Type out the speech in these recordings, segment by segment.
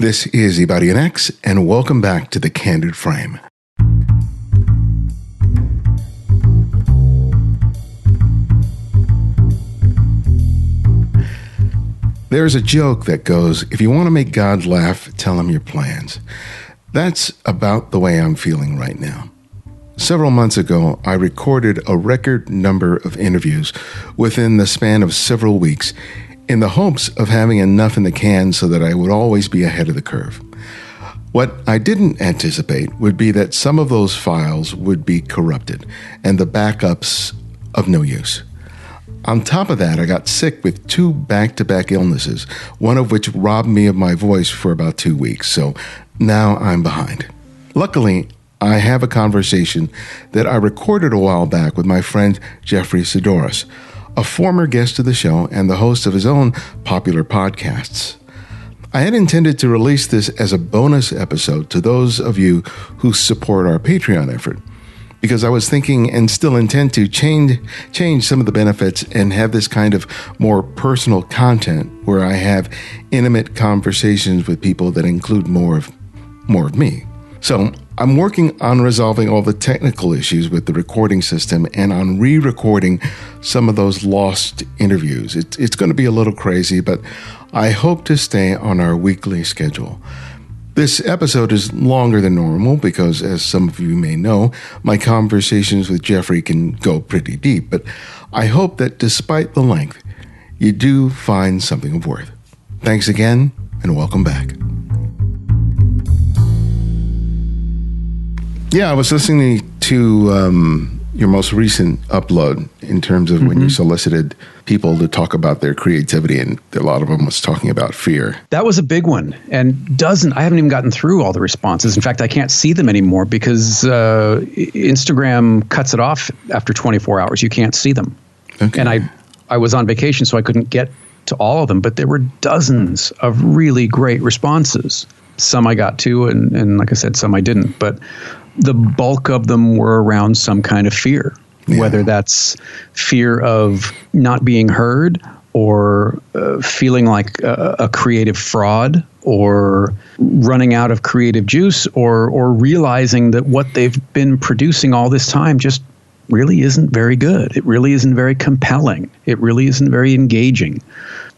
This is Ibarian X, and welcome back to The Candid Frame. There's a joke that goes, if you want to make God laugh, tell him your plans. That's about the way I'm feeling right now. Several months ago, I recorded a record number of interviews within the span of several weeks in the hopes of having enough in the can so that I would always be ahead of the curve. What I didn't anticipate would be that some of those files would be corrupted and the backups of no use. On top of that, I got sick with 2 back-to-back illnesses, one of which robbed me of my voice for about 2 weeks, so now I'm behind. Luckily, I have a conversation that I recorded a while back with my friend Jeffery Saddoris, a former guest of the show and the host of his own popular podcasts. I had intended to release this as a bonus episode to those of you who support our Patreon effort, because I was thinking and still intend to change some of the benefits and have this kind of more personal content where I have intimate conversations with people that include more of me. So I'm working on resolving all the technical issues with the recording system and on re-recording some of those lost interviews. It's going to be a little crazy, but I hope to stay on our weekly schedule. This episode is longer than normal because, as some of you may know, my conversations with Jeffrey can go pretty deep, but I hope that despite the length, you do find something of worth. Thanks again, and welcome back. Yeah, I was listening to your most recent upload in terms of when you solicited people to talk about their creativity, and a lot of them was talking about fear. That was a big one, and I haven't even gotten through all the responses. In fact, I can't see them anymore because Instagram cuts it off after 24 hours. You can't see them. Okay. And I was on vacation, so I couldn't get to all of them, but there were dozens of really great responses. Some I got to, and like I said, some I didn't, but the bulk of them were around some kind of fear, whether that's fear of not being heard or feeling like a creative fraud or running out of creative juice or realizing that what they've been producing all this time just really isn't very good. It really isn't very compelling. It really isn't very engaging.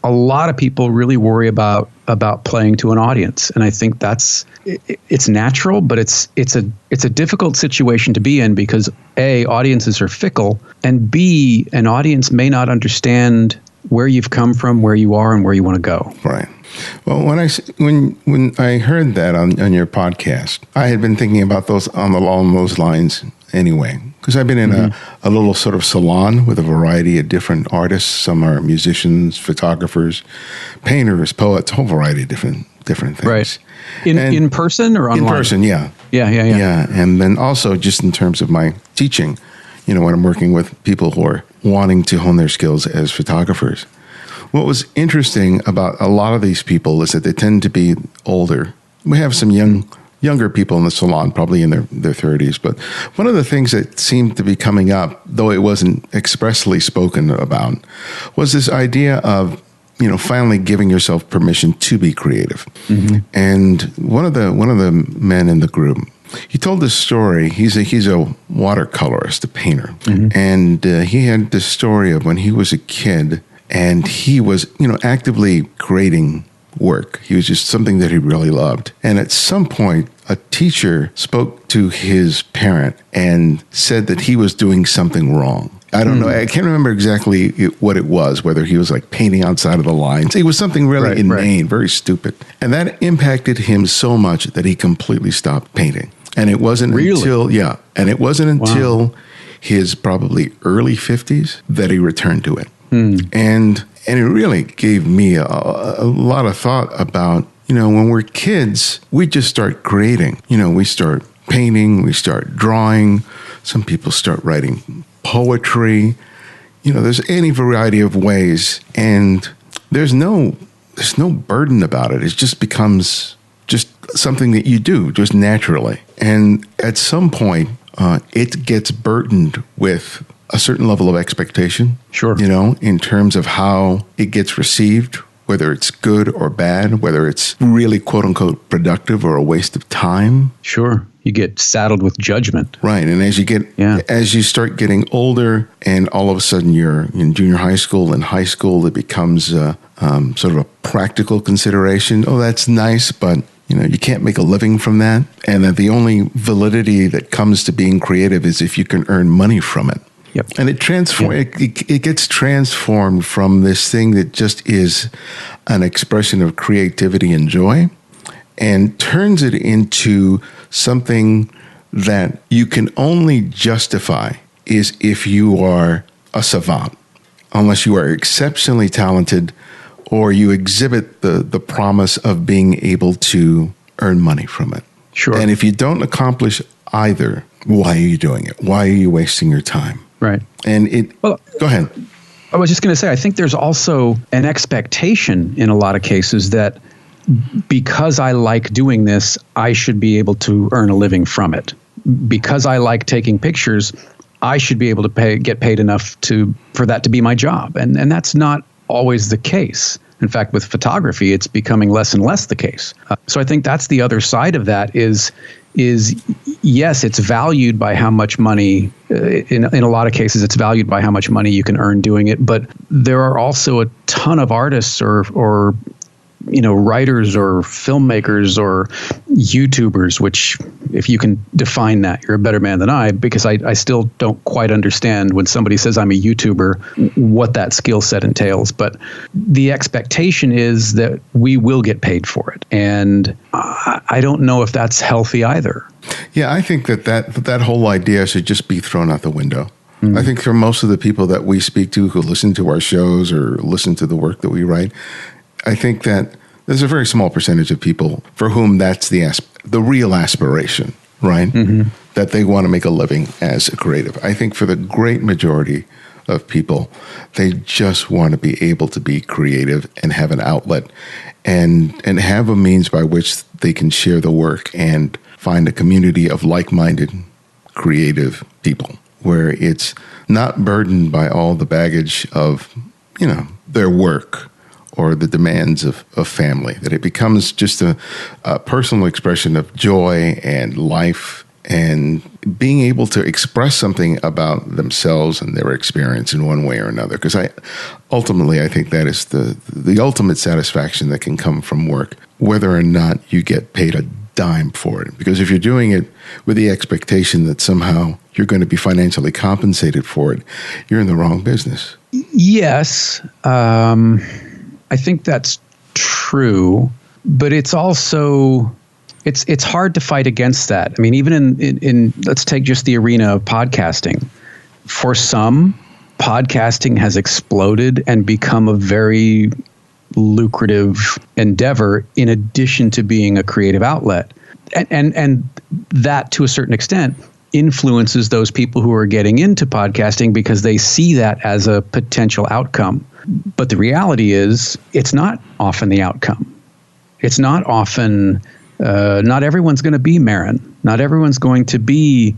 A lot of people really worry about playing to an audience, and I think it's natural, but it's a difficult situation to be in because A, audiences are fickle, and B, an audience may not understand where you've come from, where you are, and where you want to go. Right. Well, when I heard that on your podcast, I had been thinking about along those lines anyway, because I've been in a little sort of salon with a variety of different artists. Some are musicians, photographers, painters, poets, a whole variety of different things. Right. In person or online? In person, yeah. Yeah. And then also just in terms of my teaching, when I'm working with people who are wanting to hone their skills as photographers. What was interesting about a lot of these people is that they tend to be older. We have some younger people in the salon, probably in their 30s. But one of the things that seemed to be coming up, though it wasn't expressly spoken about, was this idea of, finally giving yourself permission to be creative. And one of the men in the group, he told this story. He's a watercolorist, a painter. And he had this story of when he was a kid and he was, actively creating work. He was just something that he really loved. And at some point, a teacher spoke to his parent and said that he was doing something wrong. I don't know. I can't remember exactly what it was, whether he was like painting outside of the lines. It was something really inane, very stupid. And that impacted him so much that he completely stopped painting. And it wasn't until his probably early 50s that he returned to it. And it really gave me a lot of thought about, when we're kids, we just start creating. We start painting, we start drawing. Some people start writing poetry. There's any variety of ways, and there's no burden about it. It just becomes just something that you do just naturally. And at some point, it gets burdened with a certain level of expectation. Sure. In terms of how it gets received whether it's good or bad, whether it's really quote unquote productive or a waste of time. Sure. You get saddled with judgment. Right. And as you start getting older and all of a sudden you're in junior high school and high school, it becomes sort of a practical consideration. Oh, that's nice, but you can't make a living from that. And that the only validity that comes to being creative is if you can earn money from it. Yep. And it gets transformed from this thing that just is an expression of creativity and joy and turns it into something that you can only justify is if you are a savant, unless you are exceptionally talented or you exhibit the promise of being able to earn money from it. Sure. And if you don't accomplish either, why are you doing it? Why are you wasting your time? Right. And go ahead. I was just going to say, I think there's also an expectation in a lot of cases that because I like doing this, I should be able to earn a living from it. Because I like taking pictures, I should be able to get paid enough for that to be my job. And that's not always the case. In fact, with photography, it's becoming less and less the case. So I think that's the other side of that is yes, it's valued by how much money, in a lot of cases, it's valued by how much money you can earn doing it. But there are also a ton of artists or writers or filmmakers or YouTubers, which if you can define that, you're a better man than I, because I still don't quite understand when somebody says I'm a YouTuber, what that skill set entails. But the expectation is that we will get paid for it. And I don't know if that's healthy either. Yeah, I think that whole idea should just be thrown out the window. Mm-hmm. I think for most of the people that we speak to who listen to our shows or listen to the work that we write, I think that there's a very small percentage of people for whom that's the real aspiration, right? Mm-hmm. That they want to make a living as a creative. I think for the great majority of people, they just want to be able to be creative and have an outlet and have a means by which they can share the work and find a community of like-minded creative people where it's not burdened by all the baggage of, their work or the demands of family, that it becomes just a personal expression of joy and life and being able to express something about themselves and their experience in one way or another. Because I think that is the ultimate satisfaction that can come from work, whether or not you get paid a dime for it. Because if you're doing it with the expectation that somehow you're going to be financially compensated for it, you're in the wrong business. Yes. I think that's true, but it's also it's hard to fight against that. I mean, even in let's take just the arena of podcasting. For some, podcasting has exploded and become a very lucrative endeavor in addition to being a creative outlet. And that to a certain extent influences those people who are getting into podcasting because they see that as a potential outcome. But the reality is it's not often the outcome. It's not often, not everyone's going to be Marin. Not everyone's going to be,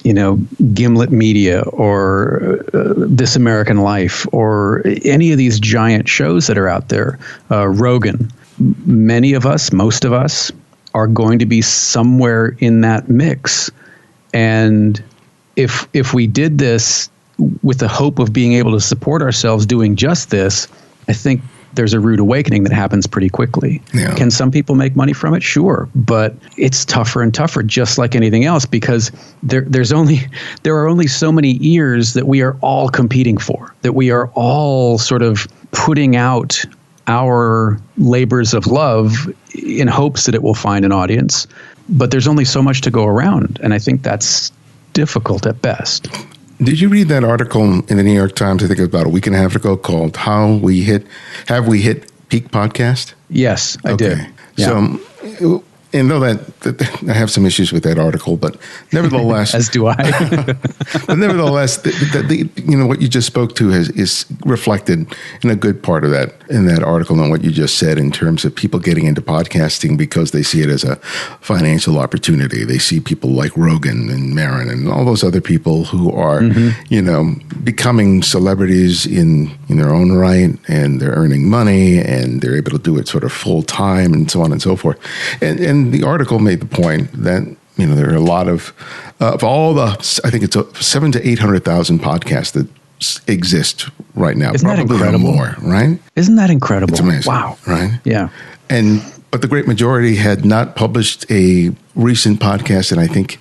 Gimlet Media or This American Life or any of these giant shows that are out there. Rogan. Many of us, most of us, are going to be somewhere in that mix. And if we did this with the hope of being able to support ourselves doing just this, I think there's a rude awakening that happens pretty quickly. Yeah. Can some people make money from it? Sure. But it's tougher and tougher, just like anything else, because there are only so many ears that we are all competing for, that we are all sort of putting out our labors of love in hopes that it will find an audience. But there's only so much to go around. And I think that's difficult at best. Did you read that article in the New York Times, I think it was about a week and a half ago, called Have We Hit Peak Podcast? Yes, I did. Yeah. So And though that I have some issues with that article, but nevertheless, as do I. But nevertheless, what you just spoke to is reflected in a good part of that in that article and what you just said in terms of people getting into podcasting because they see it as a financial opportunity. They see people like Rogan and Marin and all those other people who are, becoming celebrities in their own right, and they're earning money and they're able to do it sort of full time and so on and so forth. And the article made the point that there are a lot of all the, I think it's 700,000 to 800,000 podcasts that exist right now. Isn't that incredible? More, right? Isn't that incredible? It's amazing. Wow. Right? Yeah. But the great majority had not published a recent podcast, and I think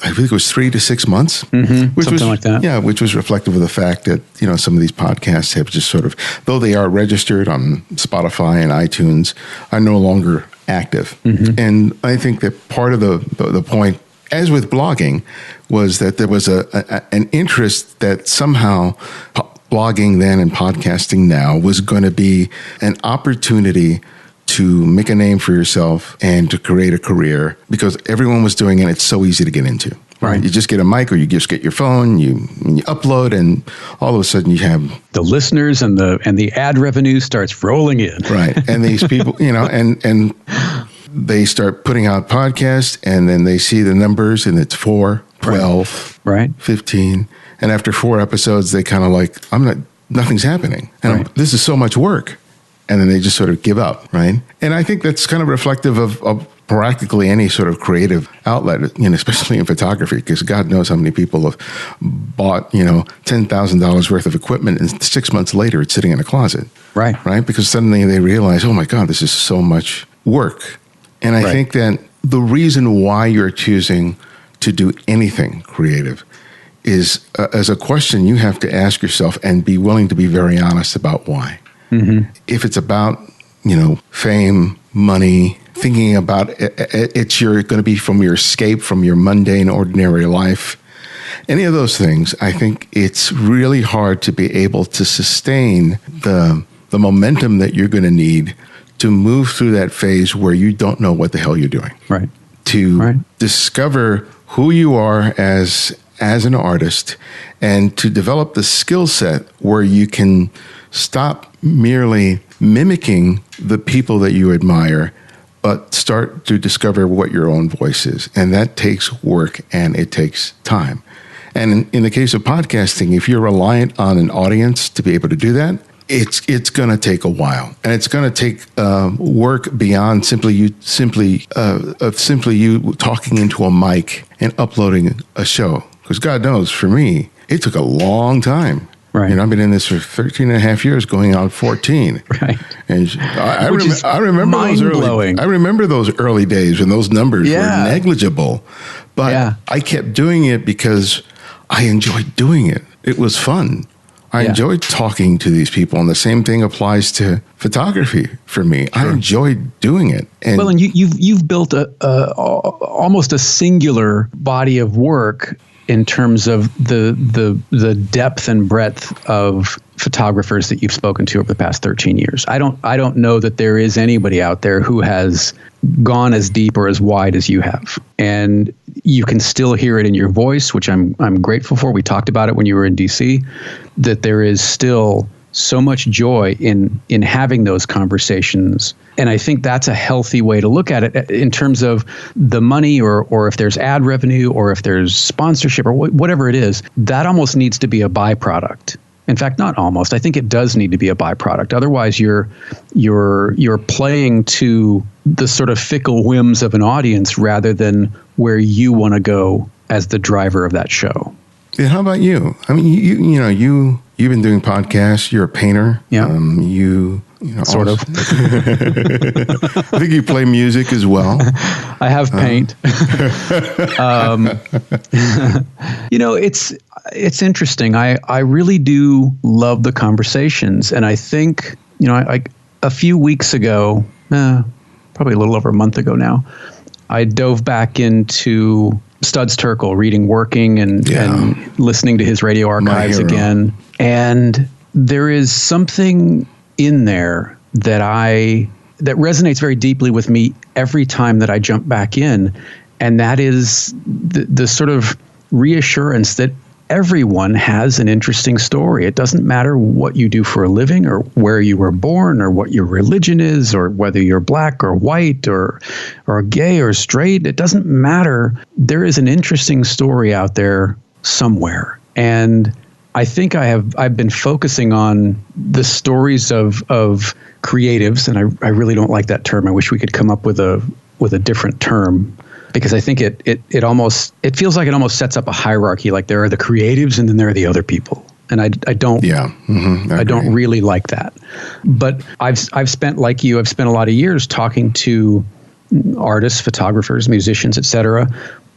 it was 3 to 6 months, which was like that. Yeah, which was reflective of the fact that some of these podcasts have just sort of, though they are registered on Spotify and iTunes, are no longer active. And I think that part of the point, as with blogging, was that there was an interest that somehow blogging then and podcasting now was going to be an opportunity to make a name for yourself and to create a career because everyone was doing it. It's so easy to get into, right? You just get a mic or you just get your phone, you upload, and all of a sudden you have the listeners and the ad revenue starts rolling in. Right. And these people, and they start putting out podcasts and then they see the numbers and it's 4, 12, right. 15. And after 4 episodes, they kind of like, nothing's happening. And this is so much work. And then they just sort of give up, right? And I think that's kind of reflective of practically any sort of creative outlet, especially in photography, because God knows how many people have bought, $10,000 worth of equipment and 6 months later it's sitting in a closet. Right. Right? Because suddenly they realize, oh my God, this is so much work. And I think that the reason why you're choosing to do anything creative is as a question you have to ask yourself and be willing to be very honest about why. If it's about, fame, money, thinking about it's going to be from your escape from your mundane, ordinary life, any of those things, I think it's really hard to be able to sustain the momentum that you're going to need to move through that phase where you don't know what the hell you're doing. Right. To discover who you are as an artist and to develop the skill set where you can stop merely mimicking the people that you admire, but start to discover what your own voice is. And that takes work and it takes time. And in the case of podcasting, if you're reliant on an audience to be able to do that, it's going to take a while, and it's going to take work beyond simply you talking into a mic and uploading a show. Because God knows, for me, it took a long time. Right. I've been in this for 13 and a half years, going on 14. Right. And I remember those early days when those numbers were negligible. But I kept doing it because I enjoyed doing it. It was fun. I enjoyed talking to these people, and the same thing applies to photography for me. Sure. I enjoyed doing it. And you've built almost a singular body of work in terms of the depth and breadth of photographers that you've spoken to over the past 13 years. I don't know that there is anybody out there who has gone as deep or as wide as you have. And you can still hear it in your voice, which I'm grateful for. We talked about it when you were in DC, that there is still so much joy in having those conversations. And I think that's a healthy way to look at it in terms of the money or if there's ad revenue or if there's sponsorship or whatever it is, that almost needs to be a byproduct. In fact, not almost. I think it does need to be a byproduct. Otherwise, you're playing to the sort of fickle whims of an audience rather than where you want to go as the driver of that show. Yeah, how about you? I mean, you've been doing podcasts. You're a painter. Yeah. Sort of. I think you play music as well. I have paint. It's interesting. I really do love the conversations, and I think a few weeks ago, probably a little over a month ago now, I dove back into Studs Terkel, reading Working and listening to his radio archives again. And there is something in there that I that resonates very deeply with me every time that I jump back in. And that is the sort of reassurance that everyone has an interesting story. It doesn't matter what you do for a living or where you were born or what your religion is or whether you're black or white or gay or straight. It doesn't matter. There is an interesting story out there somewhere. And I think I've been focusing on the stories of creatives, and I really don't like that term. I wish we could come up with a different term, because I think it feels like it almost sets up a hierarchy. Like there are the creatives and then there are the other people. And I don't I don't really like that. But I've spent, like you, I've spent a lot of years talking to artists, photographers, musicians, etc.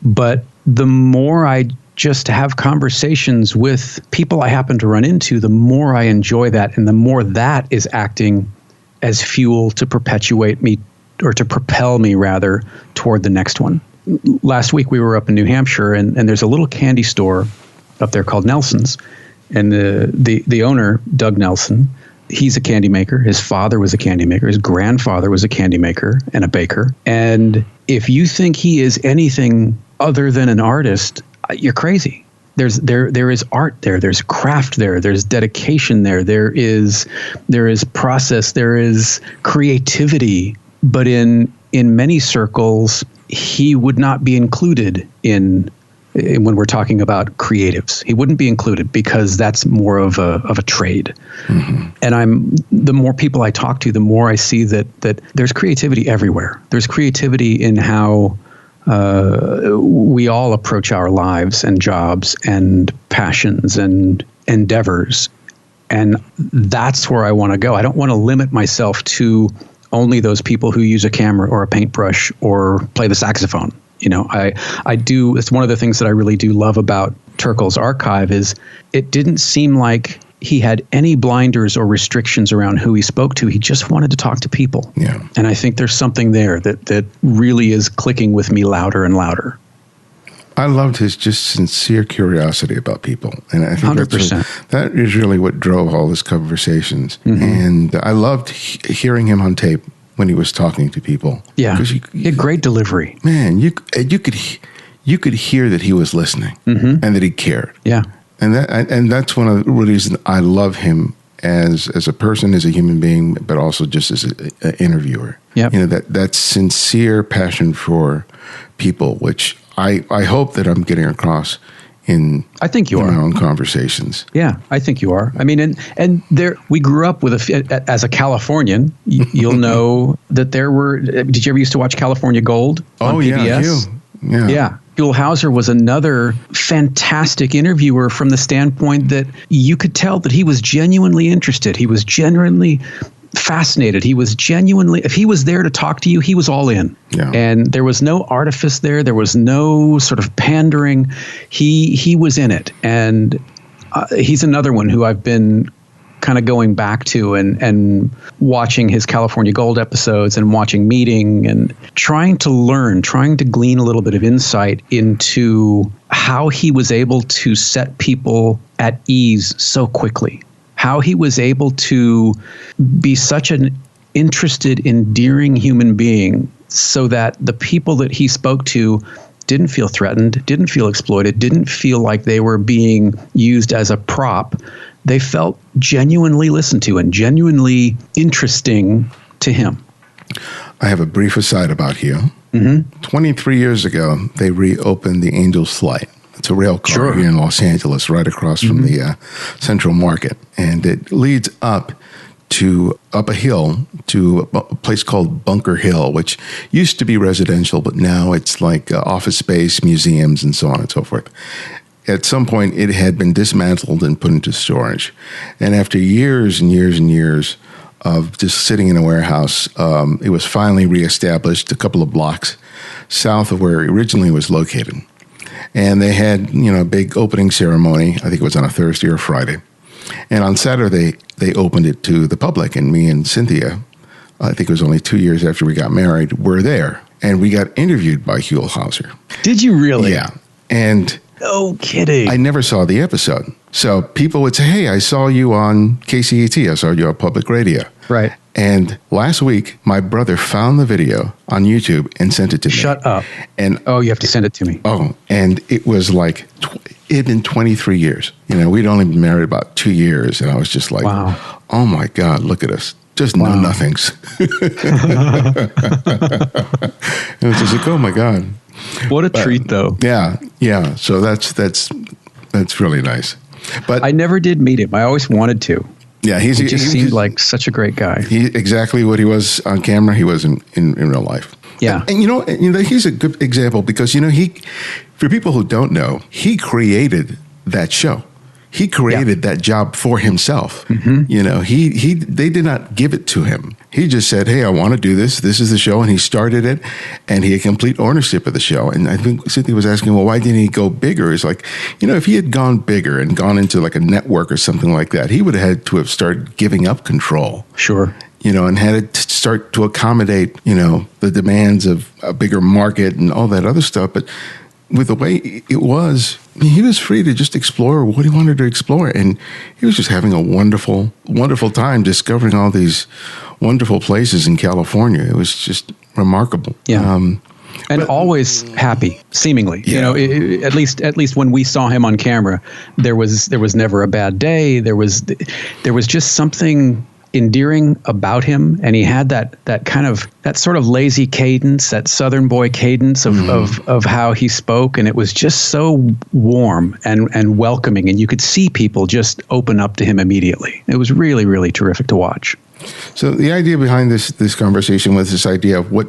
But the more I just have conversations with people I happen to run into, the more I enjoy that, and the more that is acting as fuel to perpetuate me, or to propel me rather, toward the next one. Last week we were up in New Hampshire, and there's a little candy store up there called Nelson's, and the owner, Doug Nelson, he's a candy maker. His father was a candy maker. His grandfather was a candy maker and a baker. And if you think he is anything other than an artist, you're crazy. There is art there. There's craft there. There's dedication there. There is process. There is creativity. But in many circles, he would not be included in when we're talking about creatives. He wouldn't be included because that's more of a trade. Mm-hmm. And the more people I talk to, the more I see that there's creativity everywhere. There's creativity in how we all approach our lives and jobs and passions and endeavors. And that's where I want to go. I don't want to limit myself to only those people who use a camera or a paintbrush or play the saxophone. You know, I do. It's one of the things that I really do love about Turkle's archive is it didn't seem like he had any blinders or restrictions around who he spoke to. He just wanted to talk to people. Yeah. And I think there's something there that really is clicking with me louder and louder. I loved his just sincere curiosity about people. And I think 100%. That is really what drove all his conversations. Mm-hmm. And I loved hearing him on tape when he was talking to people. Yeah, he had great delivery. Man, you could hear that he was listening, mm-hmm. and that he cared. Yeah. And that's one of the reasons I love him as a person, as a human being, but also just as an interviewer. Yep. You know, that sincere passion for people, which I hope that I'm getting across in I think you are. my own conversations. Yeah, I think you are. I mean, and there we grew up with as a Californian, you'll know that there were. Did you ever used to watch California Gold on PBS? Yeah. Buell Hauser was another fantastic interviewer from the standpoint that you could tell that he was genuinely interested. He was genuinely fascinated. He was genuinely, if he was there to talk to you, he was all in. Yeah. And there was no artifice there. There was no sort of pandering. He was in it. And he's another one who I've been kind of going back to and watching his California Gold episodes and watching Meeting and trying to glean a little bit of insight into how he was able to set people at ease so quickly. How he was able to be such an interested, endearing human being so that the people that he spoke to didn't feel threatened, didn't feel exploited, didn't feel like they were being used as a prop. They felt genuinely listened to and genuinely interesting to him. I have a brief aside about Hugh. Mm-hmm. 23 years ago, they reopened the Angel's Flight. It's a rail car here in Los Angeles, right across from the Central Market. And it leads up a hill to a place called Bunker Hill, which used to be residential, but now it's like office space, museums, and so on and so forth. At some point, it had been dismantled and put into storage. And after years and years and years of just sitting in a warehouse, it was finally reestablished a couple of blocks south of where it originally was located. And they had, a big opening ceremony. I think it was on a Thursday or Friday. And on Saturday, they opened it to the public. And me and Cynthia, I think it was only 2 years after we got married, were there. And we got interviewed by Buell Hauser. Did you really? Yeah. And no kidding. I never saw the episode. So people would say, hey, I saw you on KCET. I saw you on public radio. Right. And last week, my brother found the video on YouTube and sent it to me. Shut up. And you have to send it to me. And it was like, it had been 23 years. We'd only been married about 2 years. And I was just like, wow. Oh my God, look at us. Just no nothings. And it was just like, oh my God. What a treat, though. Yeah. So that's really nice. But I never did meet him. I always wanted to. Yeah, he just seemed like such a great guy. Exactly what he was on camera, he was in real life. Yeah. And he's a good example because, for people who don't know, he created that show. He created that job for himself. Mm-hmm. They did not give it to him. He just said, hey, I want to do this. This is the show. And he started it, and he had complete ownership of the show. And I think Cynthia was asking, well, why didn't he go bigger? It's like, if he had gone bigger and gone into like a network or something like that, he would have had to have started giving up control. Sure. And had to start to accommodate, the demands of a bigger market and all that other stuff. But with the way it was, he was free to just explore what he wanted to explore. And he was just having a wonderful, wonderful time discovering all these wonderful places in California. It was just remarkable. Yeah. And always happy, seemingly. Yeah. At least when we saw him on camera, there was never a bad day. There was just something endearing about him, and he had that sort of lazy cadence, that Southern boy cadence of how he spoke, and it was just so warm and welcoming, and you could see people just open up to him immediately. It was really, really terrific to watch. So the idea behind this conversation was this idea of what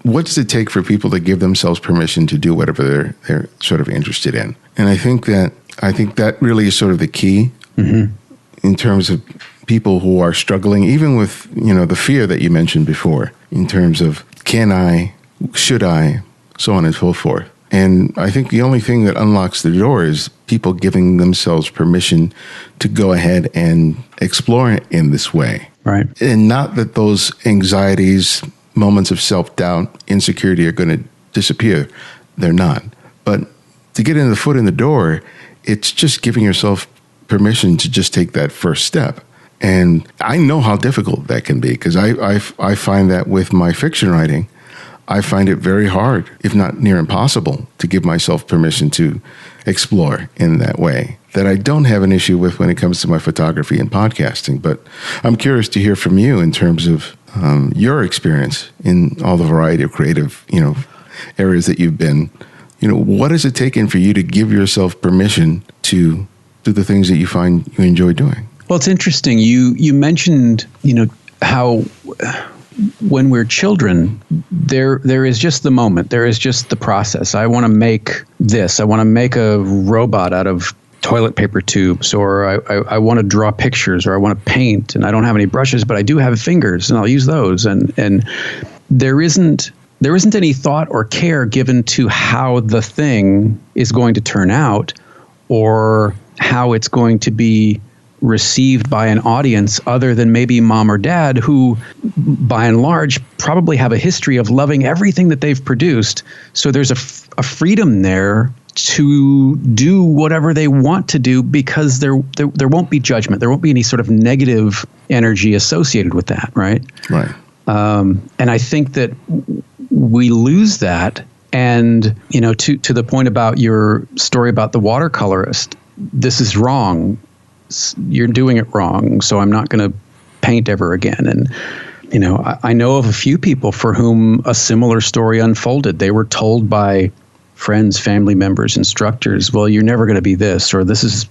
does it take for people to give themselves permission to do whatever they're sort of interested in, and I think that really is sort of the key in terms of people who are struggling, even with, the fear that you mentioned before, in terms of can I, should I, so on and so forth. And I think the only thing that unlocks the door is people giving themselves permission to go ahead and explore in this way. Right. And not that those anxieties, moments of self-doubt, insecurity are going to disappear. They're not. But to get in the foot in the door, it's just giving yourself permission to just take that first step. And I know how difficult that can be because I find that with my fiction writing, I find it very hard, if not near impossible, to give myself permission to explore in that way that I don't have an issue with when it comes to my photography and podcasting. But I'm curious to hear from you in terms of your experience in all the variety of creative, areas that you've been. What has it taken for you to give yourself permission to do the things that you find you enjoy doing? Well, it's interesting. You mentioned, how when we're children, there is just the moment. There is just the process. I want to make this. I want to make a robot out of toilet paper tubes, or I want to draw pictures, or I want to paint, and I don't have any brushes, but I do have fingers, and I'll use those. And there isn't any thought or care given to how the thing is going to turn out, or how it's going to be received by an audience other than maybe mom or dad, who by and large probably have a history of loving everything that they've produced. So there's a freedom there to do whatever they want to do because there won't be judgment. There won't be any sort of negative energy associated with that, right? Right. And I think that we lose that. And, to the point about your story about the watercolorist, this is wrong. You're doing it wrong, so I'm not going to paint ever again. And, I know of a few people for whom a similar story unfolded. They were told by friends, family members, instructors, well, you're never going to be this, or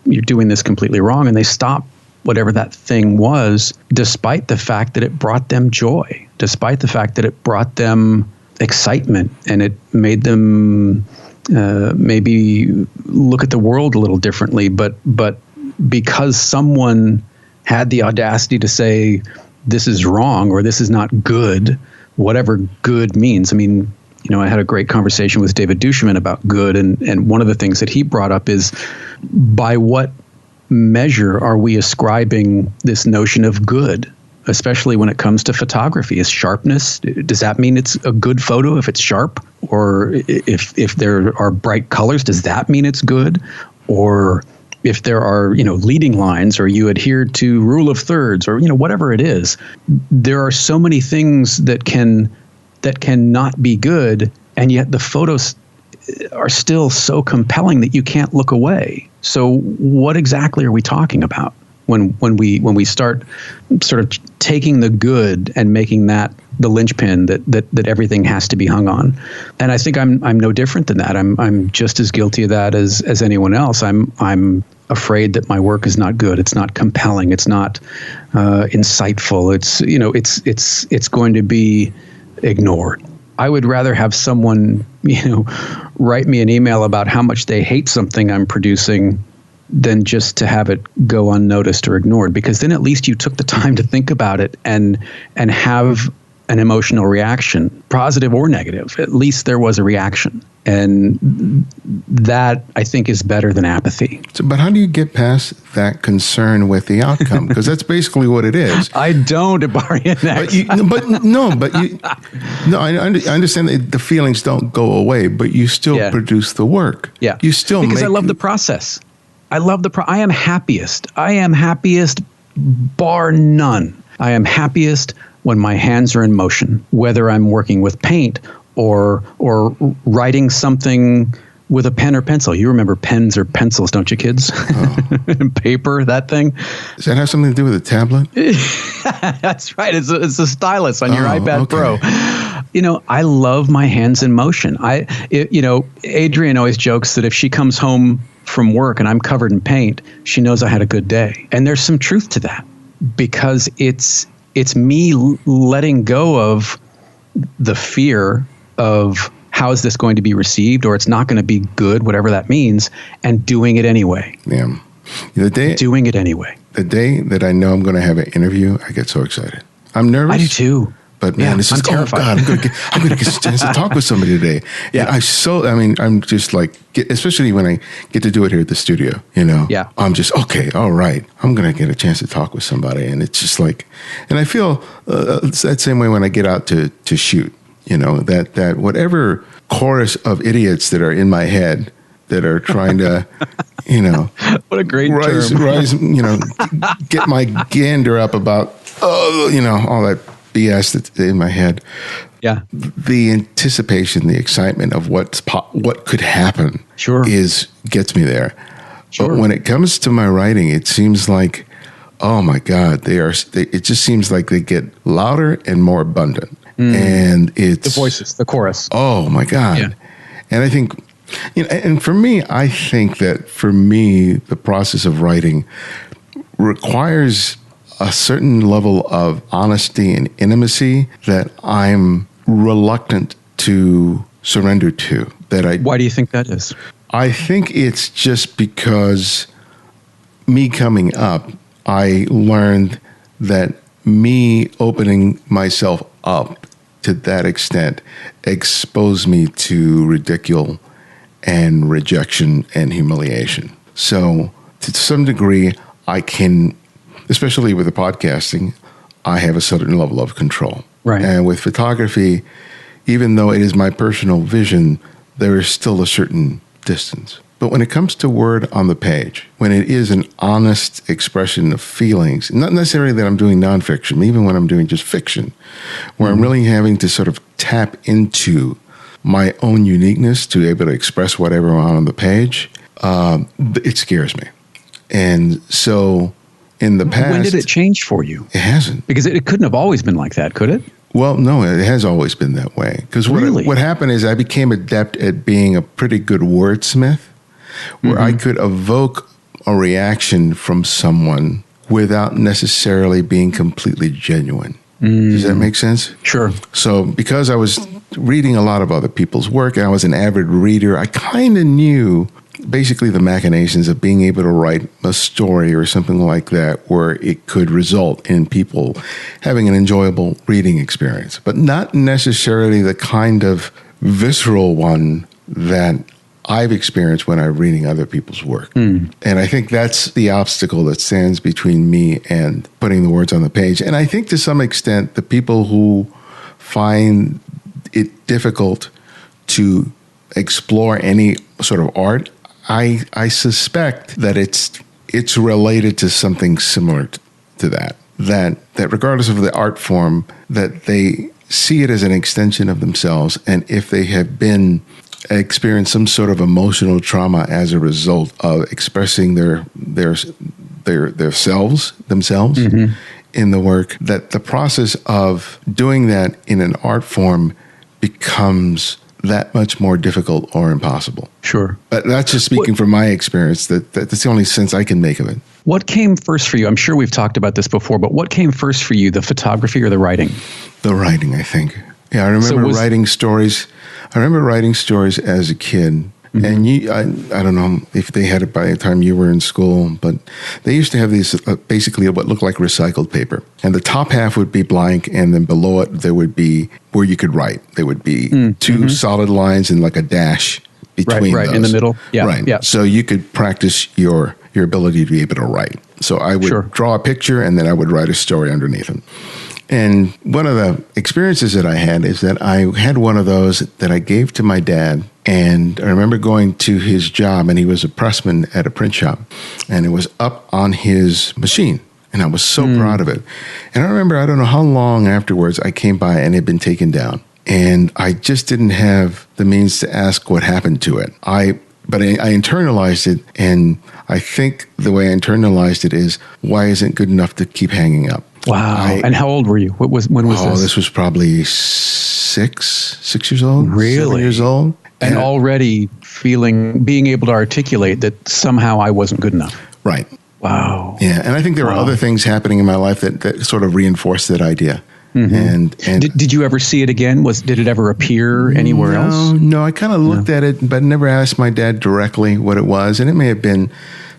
you're doing this completely wrong. And they stopped whatever that thing was, despite the fact that it brought them joy, despite the fact that it brought them excitement, and it made them maybe look at the world a little differently. But because someone had the audacity to say this is wrong or this is not good, whatever good means. I mean, I had a great conversation with David Duchemin about good, and one of the things that he brought up is, by what measure are we ascribing this notion of good, especially when it comes to photography? Is sharpness, does that mean it's a good photo if it's sharp? Or if there are bright colors, does that mean it's good? Or if there are, leading lines, or you adhere to rule of thirds, or, whatever it is, there are so many things that cannot be good, and yet the photos are still so compelling that you can't look away. So what exactly are we talking about when we start sort of taking the good and making that the linchpin that everything has to be hung on? And I think I'm no different than that. I'm just as guilty of that as anyone else. I'm afraid that my work is not good. It's not compelling. It's not insightful. It's going to be ignored. I would rather have someone, write me an email about how much they hate something I'm producing than just to have it go unnoticed or ignored, because then at least you took the time to think about it and have an emotional reaction, positive or negative. At least there was a reaction. And that, I think, is better than apathy. But how do you get past that concern with the outcome? Because that's basically what it is. I don't, I understand that the feelings don't go away, but you still produce the work. Yeah. You still because I love the process. I am happiest. I am happiest bar none. I am happiest when my hands are in motion, whether I'm working with paint or writing something with a pen or pencil. You remember pens or pencils, don't you, kids? Oh. Paper, that thing. Does that have something to do with a tablet? That's right. It's a stylus on your iPad Pro. I love my hands in motion. Adrienne always jokes that if she comes home from work and I'm covered in paint, she knows I had a good day. And there's some truth to that, because it's me letting go of the fear of how is this going to be received, or it's not going to be good, whatever that means, and doing it anyway. Yeah. Doing it anyway. The day that I know I'm going to have an interview, I get so excited. I'm nervous. I do too. But man, it's just, oh God, I'm going to get a chance to talk with somebody today. Yeah. And I'm just like, especially when I get to do it here at the studio, Yeah. I'm just, okay, all right. I'm going to get a chance to talk with somebody. And it's just like, and I feel it's that same way when I get out to shoot, that whatever chorus of idiots that are in my head that are trying to, what a great rise, get my gander up about, all that BS that's in my head. Yeah. The anticipation, the excitement of what could happen gets me there. Sure. But when it comes to my writing, it seems like, oh my God, it just seems like they get louder and more abundant. And it's the voices, the chorus. Oh my God. Yeah. And I think, and for me, the process of writing requires a certain level of honesty and intimacy that I'm reluctant to surrender to. Why do you think that is? I think it's just because me coming up, I learned that me opening myself up to that extent exposed me to ridicule and rejection and humiliation. So to some degree, I can, especially with the podcasting, I have a certain level of control. Right. And with photography, even though it is my personal vision, there is still a certain distance. But when it comes to word on the page, when it is an honest expression of feelings, not necessarily that I'm doing nonfiction, even when I'm doing just fiction, where I'm really having to sort of tap into my own uniqueness to be able to express whatever on the page, it scares me. And so in the past... When did it change for you? It hasn't. Because it couldn't have always been like that, could it? Well, no, it has always been that way. Because what happened is I became adept at being a pretty good wordsmith, where I could evoke a reaction from someone without necessarily being completely genuine. Does that make sense? Sure. So because I was reading a lot of other people's work and I was an avid reader, I kind of knew basically the machinations of being able to write a story or something like that where it could result in people having an enjoyable reading experience, but not necessarily the kind of visceral one that I've experienced when I'm reading other people's work. And I think that's the obstacle that stands between me and putting the words on the page. And I think to some extent, the people who find it difficult to explore any sort of art, I suspect that it's related to something similar to that. That regardless of the art form, that they see it as an extension of themselves, and if they have been experienced some sort of emotional trauma as a result of expressing themselves mm-hmm. in the work, that the process of doing that in an art form becomes that much more difficult or impossible. Sure. But that's just speaking from my experience. That's the only sense I can make of it. What came first for you? I'm sure we've talked about this before, but what came first for you, the photography or the writing? The writing, I think. Yeah, I remember writing stories. I remember writing stories as a kid. Mm-hmm. And I don't know if they had it by the time you were in school, but they used to have these basically what looked like recycled paper. And the top half would be blank, and then below it there would be where you could write. There would be two mm-hmm. solid lines and like a dash between right, those. In the middle. Yeah, right. Yeah. So you could practice your ability to be able to write. So I would draw a picture, and then I would write a story underneath it. And one of the experiences that I had is that I had one of those that I gave to my dad. And I remember going to his job, and he was a pressman at a print shop. And it was up on his machine. And I was so proud of it. And I remember, I don't know how long afterwards, I came by and it had been taken down. And I just didn't have the means to ask what happened to it. But I internalized it, and I think the way I internalized it is, why isn't it good enough to keep hanging up? Wow. And how old were you? When was this? Oh, this was probably six years old. Really? 7 years old. And already being able to articulate that somehow I wasn't good enough. Right. Wow. Yeah. And I think there were other things happening in my life that sort of reinforced that idea. Mm-hmm. And did you ever see it again? Did it ever appear anywhere else? No, I kind of looked at it, but never asked my dad directly what it was. And it may have been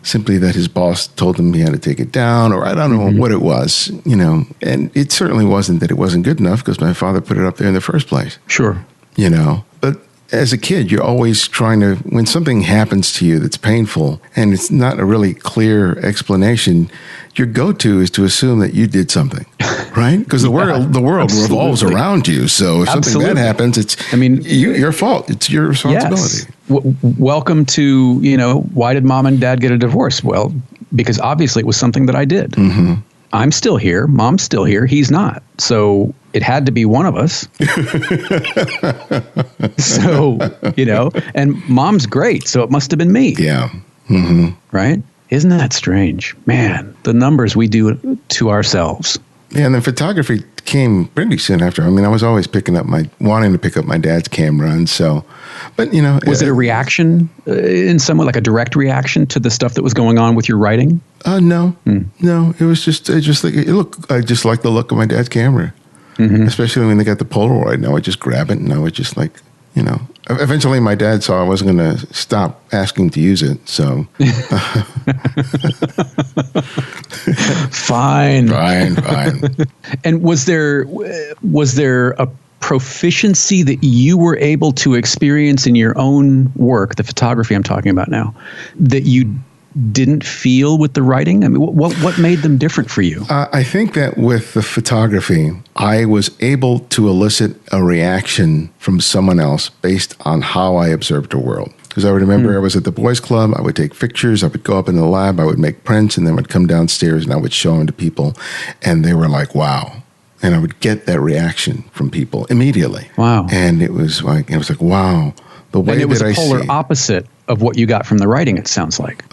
simply that his boss told him he had to take it down, or I don't know what it was, And it certainly wasn't that it wasn't good enough, because my father put it up there in the first place. Sure. But as a kid, you're always trying to, when something happens to you that's painful and it's not a really clear explanation, your go-to is to assume that you did something, right? Because the world revolves around you. So if something bad happens, it's your fault. It's your responsibility. Yes. Welcome to, why did mom and dad get a divorce? Well, because obviously it was something that I did. Mm-hmm. I'm still here. Mom's still here. He's not. So it had to be one of us. So, and mom's great. So it must have been me. Yeah. Mm-hmm. Right? Isn't that strange? Man, the numbers we do to ourselves. Yeah, and then photography came pretty soon after. I was always wanting to pick up my dad's camera. And so, but Was it a reaction in some way, like a direct reaction to the stuff that was going on with your writing? No. It was just I just like the look of my dad's camera, especially when they got the Polaroid. Now I just grab it, and I would just eventually my dad saw I wasn't going to stop asking to use it. So Fine. And was there a proficiency that you were able to experience in your own work, the photography I'm talking about now, that you didn't feel with the writing? What made them different for you? I think that with the photography, I was able to elicit a reaction from someone else based on how I observed the world. Because I would remember I was at the boys' club, I would take pictures, I would go up in the lab, I would make prints, and then would come downstairs and I would show them to people, and they were like, wow. And I would get that reaction from people immediately. Wow. And it was like, wow. The way and it was that a polar opposite of what you got from the writing, it sounds like.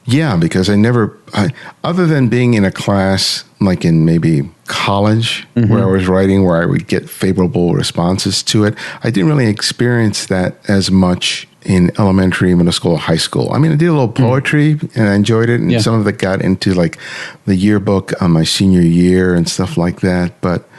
Yeah, because other than being in a class like in maybe college where I was writing, where I would get favorable responses to it, I didn't really experience that as much in elementary, middle school, high school. I did a little poetry and I enjoyed it. And some of it got into like the yearbook on my senior year and stuff like that. But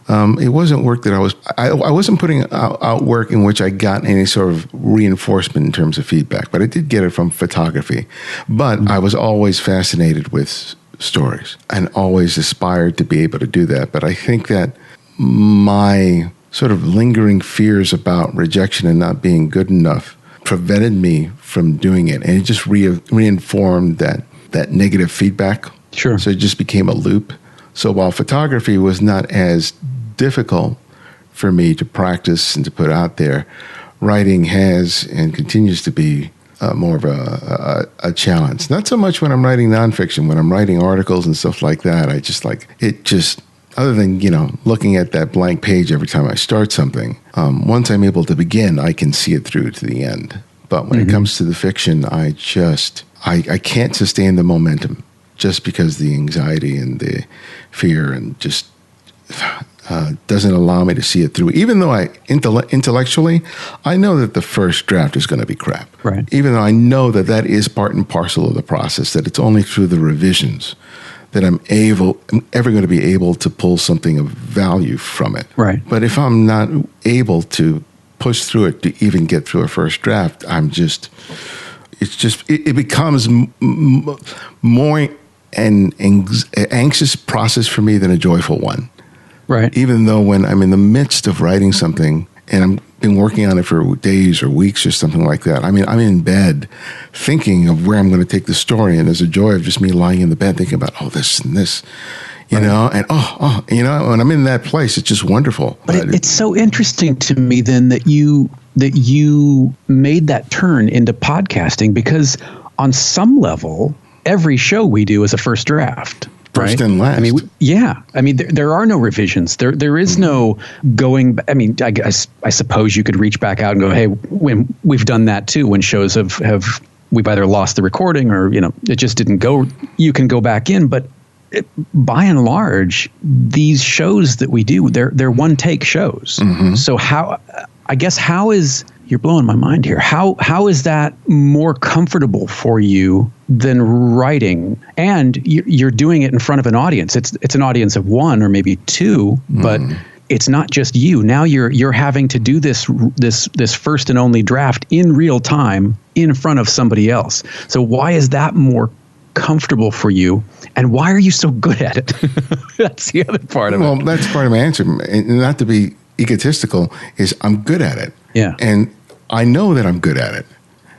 it wasn't work that I wasn't putting out work in which I got any sort of reinforcement in terms of feedback, but I did get it from photography. But I was always fascinated with stories and always aspired to be able to do that. But I think that my sort of lingering fears about rejection and not being good enough prevented me from doing it. And it just reinformed that negative feedback. Sure. So it just became a loop. So while photography was not as difficult for me to practice and to put out there, writing has and continues to be more of a challenge. Not so much when I'm writing nonfiction. When I'm writing articles and stuff like that, I just like it. Just other than looking at that blank page every time I start something. Once I'm able to begin, I can see it through to the end. But when it comes to the fiction, I can't sustain the momentum just because the anxiety and the fear and just doesn't allow me to see it through. Even though intellectually, I know that the first draft is going to be crap. Right. Even though I know that is part and parcel of the process, that it's only through the revisions that I'm ever going to be able to pull something of value from it. Right. But if I'm not able to push through it to even get through a first draft, it becomes more an anxious process for me than a joyful one. Right. Even though when I'm in the midst of writing something and I'm been working on it for days or weeks or something like that, I'm in bed thinking of where I'm going to take the story, and there's a joy of just me lying in the bed thinking about this and this, and when I'm in that place, it's just wonderful. But it's so interesting to me then that you made that turn into podcasting, because on some level, every show we do is a first draft. First and last. There are no revisions. There is no going. I suppose you could reach back out and go, hey, when we've done that too. When shows have we've either lost the recording or it just didn't go. You can go back in, but by and large, these shows that we do, they're one take shows. Mm-hmm. So how is you're blowing my mind here. How is that more comfortable for you than writing? And you're doing it in front of an audience. It's an audience of one or maybe two, but it's not just you. Now you're having to do this first and only draft in real time in front of somebody else. So why is that more comfortable for you, and why are you so good at it? That's the other part of it. Well, that's part of my answer. And not to be egotistical, is I'm good at it. Yeah. And I know that I'm good at it.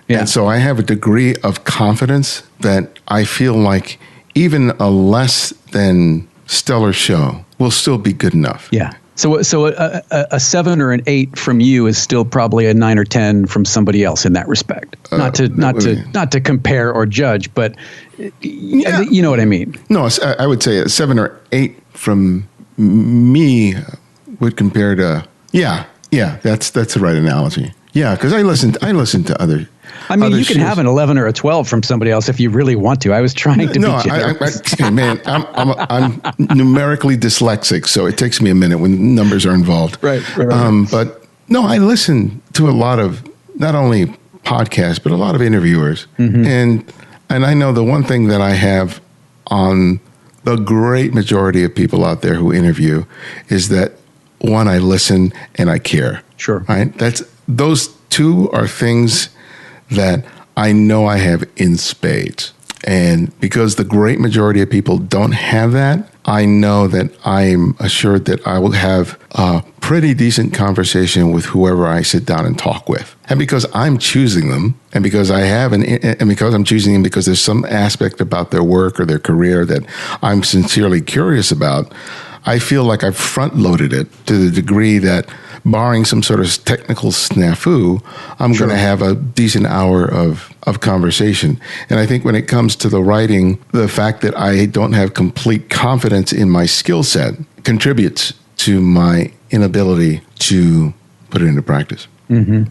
Yeah. And so I have a degree of confidence that I feel like even a less than stellar show will still be good enough. Yeah. So a 7 or an 8 from you is still probably a 9 or 10 from somebody else in that respect. Not to compare or judge, but you know what I mean. No, I would say a 7 or 8 from me would compare to that's the right analogy. Yeah, because I listen to other. You can have an 11 or a 12 from somebody else if you really want to. I was trying to be generous. I'm numerically dyslexic, so it takes me a minute when numbers are involved. Right. But no, I listen to a lot of not only podcasts but a lot of interviewers, and I know the one thing that I have on the great majority of people out there who interview is that one, I listen and I care. Sure. Right. Those two are things that I know I have in spades. And because the great majority of people don't have that, I know that I'm assured that I will have a pretty decent conversation with whoever I sit down and talk with. And because I'm choosing them, and because I'm choosing them because there's some aspect about their work or their career that I'm sincerely curious about, I feel like I've front-loaded it to the degree that, barring some sort of technical snafu, I'm going to have a decent hour of conversation. And I think when it comes to the writing, the fact that I don't have complete confidence in my skill set contributes to my inability to put it into practice. Mm-hmm.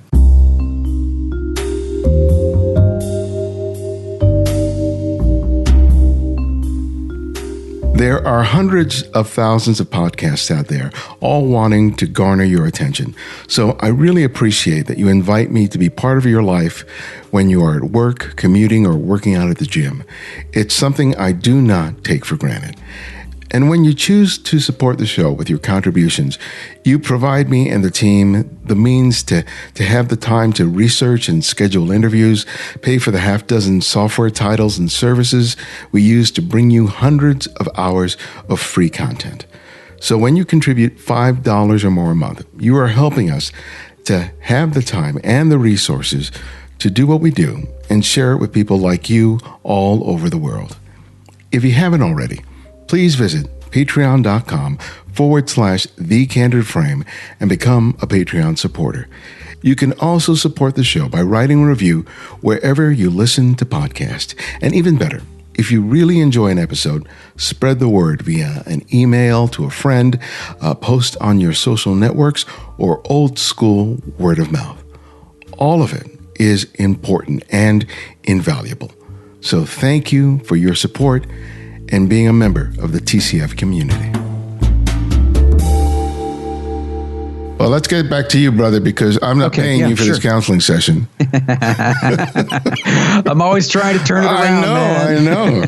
There are hundreds of thousands of podcasts out there, all wanting to garner your attention. So I really appreciate that you invite me to be part of your life when you are at work, commuting, or working out at the gym. It's something I do not take for granted. And when you choose to support the show with your contributions, you provide me and the team the means to have the time to research and schedule interviews, pay for the half dozen software titles and services we use to bring you hundreds of hours of free content. So when you contribute $5 or more a month, you are helping us to have the time and the resources to do what we do and share it with people like you all over the world. If you haven't already, please visit patreon.com/thecandidframe and become a Patreon supporter. You can also support the show by writing a review wherever you listen to podcasts. And even better, if you really enjoy an episode, spread the word via an email to a friend, a post on your social networks, or old school word of mouth. All of it is important and invaluable. So thank you for your support and being a member of the TCF community. Well, let's get back to you, brother, because I'm not paying you for this counseling session. I'm always trying to turn it around, I know.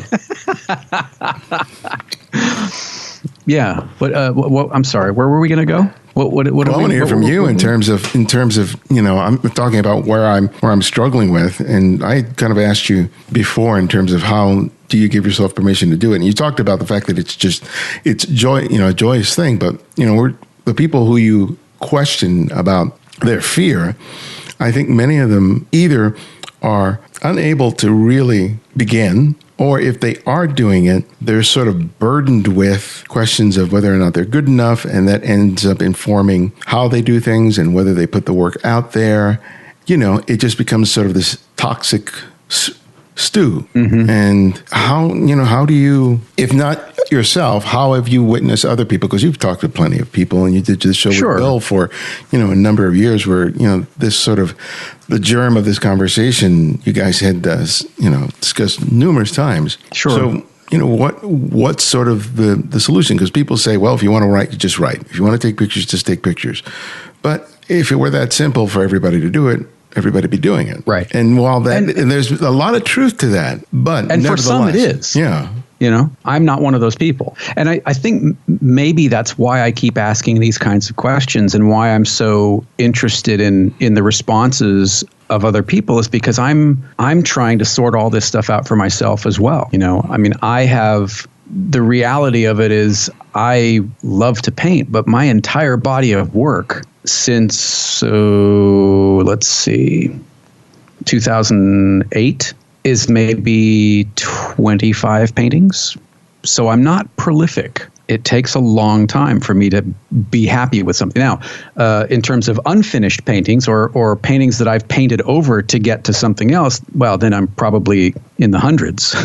Yeah, but I'm sorry. Where were we going to go? I want to hear from you in terms of I'm talking about where I'm struggling with, and I kind of asked you before in terms of how do you give yourself permission to do it, and you talked about the fact that it's joy, a joyous thing, but we're the people who you question about their fear. I think many of them either are unable to really begin, or if they are doing it, they're sort of burdened with questions of whether or not they're good enough, and that ends up informing how they do things and whether they put the work out there. It just becomes sort of this toxic stew. Mm-hmm. And how do you, if not yourself, how have you witnessed other people? Because you've talked to plenty of people, and you did this show with Bill for, a number of years where, this sort of the germ of this conversation you guys had, discussed numerous times. Sure. So, what's sort of the solution? Because people say, well, if you want to write, you just write. If you want to take pictures, just take pictures. But if it were that simple for everybody to do it, everybody be doing it. Right. And while that, and there's a lot of truth to that, but and for some it is. Yeah. I'm not one of those people. And I think maybe that's why I keep asking these kinds of questions, and why I'm so interested in the responses of other people, is because I'm trying to sort all this stuff out for myself as well. I have, the reality of it is I love to paint, but my entire body of work since, 2008 is maybe 25 paintings. So I'm not prolific. It takes a long time for me to be happy with something. Now, in terms of unfinished paintings or paintings that I've painted over to get to something else, well, then I'm probably in the hundreds.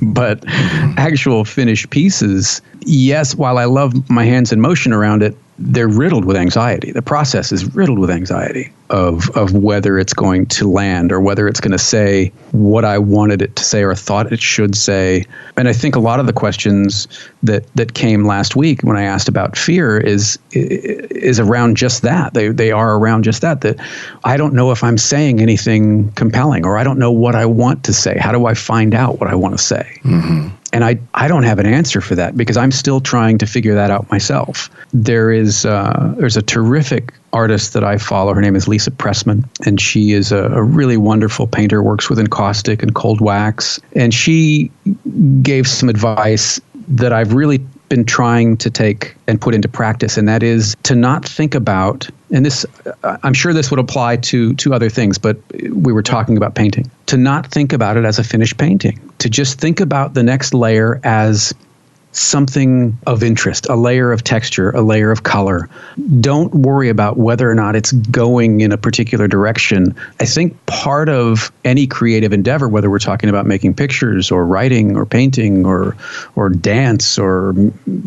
But actual finished pieces, yes, while I love my hands in motion around it, they're riddled with anxiety. The process is riddled with anxiety of whether it's going to land, or whether it's going to say what I wanted it to say or thought it should say. And I think a lot of the questions that came last week when I asked about fear is around just that. They are around just that I don't know if I'm saying anything compelling, or I don't know what I want to say. How do I find out what I want to say? Mm-hmm. And I don't have an answer for that, because I'm still trying to figure that out myself. There's a terrific artist that I follow. Her name is Lisa Pressman, and she is a really wonderful painter, works with encaustic and cold wax. And she gave some advice that I've really been trying to take and put into practice, and that is to not think about, and this, I'm sure this would apply to other things, but we were talking about painting, to not think about it as a finished painting, to just think about the next layer as something of interest, a layer of texture, a layer of color. Don't worry about whether or not it's going in a particular direction. I think part of any creative endeavor, whether we're talking about making pictures or writing or painting or dance or